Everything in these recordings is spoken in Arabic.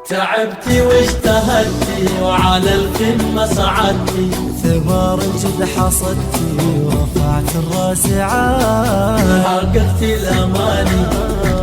تعبتي واجتهدتي وعلى القمة صعدتي، ثمار جد حصدتي ورفعت الراس عالي، حققتي الأماني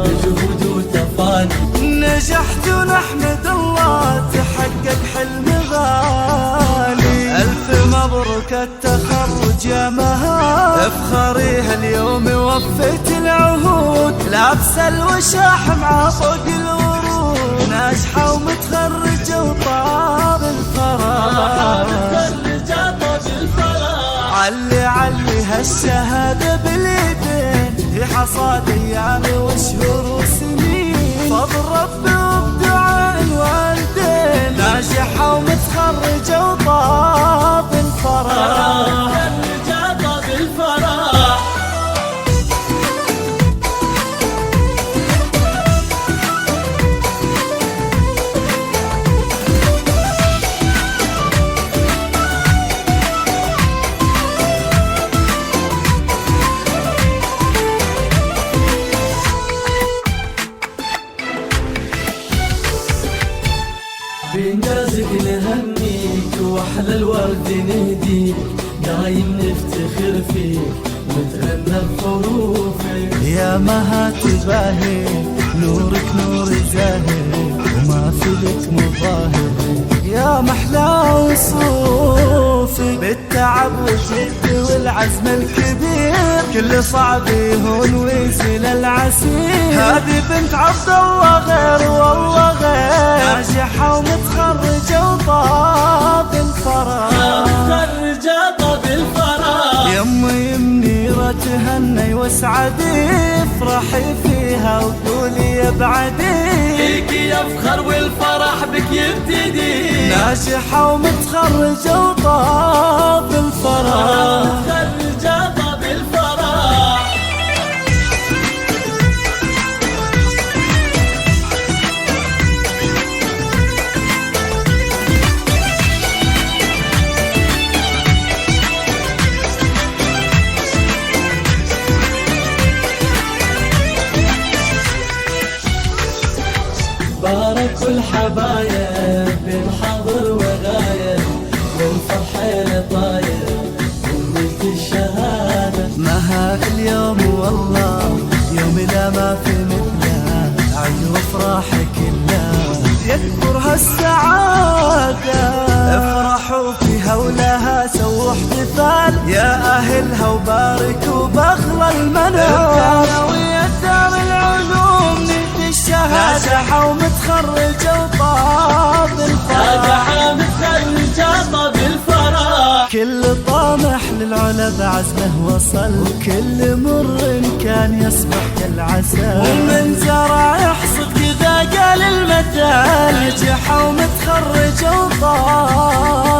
بجهود وتفاني، نجحت ونحمد الله تحقق حلم غالي. ألف مبروك التخرج يا مها، افخريها اليوم وفيت العهود، لابسه الوشاح مع فوق الورود، ناجحة ومتخرجة وطاب الفرح، علي هالشهادة باليدين، هي حصاد أيام وشهور وسنين، فضل ربي وبدعاء الوالدين، ناجحة ومتخرجة وطاب الفرح. بإنجازك نهنيك وأحلى الورد نهديك، دايم نفتخر فيك ونتغنى بحروفك، يا مها تباهي نورك نور زاهي، وما في لك مظاهر، يا محلى وصوفك، بالتعب والجد والعزم الكبير، كل صعب يهون ويزيل العسير، هذه بنت عبد الله غير والله غير، ناجحة ومتخرجة وطاب الفرح، متخرجة طاب الفرح، يمي منيرة تهني واسعدي، افرحي فيها وقولي يا بعدي، فيك يفخر والفرح بك يبتدي، ناجحة ومتخرجة وطاب الفرح، متخرجة طاب الفرح. بارك الحبايب بين حاضر وغايب، من فرحين طاير ونلت الشهادة، مها اليوم والله يوم لا ما في مثله، عيد وافراحك كلها يكبر هالسعادة، افرحوا فيها ولها سووا احتفال، يا اهلها وباركوا باغلى المنال، ويا دار العلوم نلت الشهادة، ناجحة ومتخرجة وطاب الفرح، ناجحة متخرجة طاب الفرح، كل طامح للعلا بعزمه وصل، وكل مر كان يصبح كالعسل، ومن زرع يحصد كذا قال المثل، نجحة ومتخرجة وطاب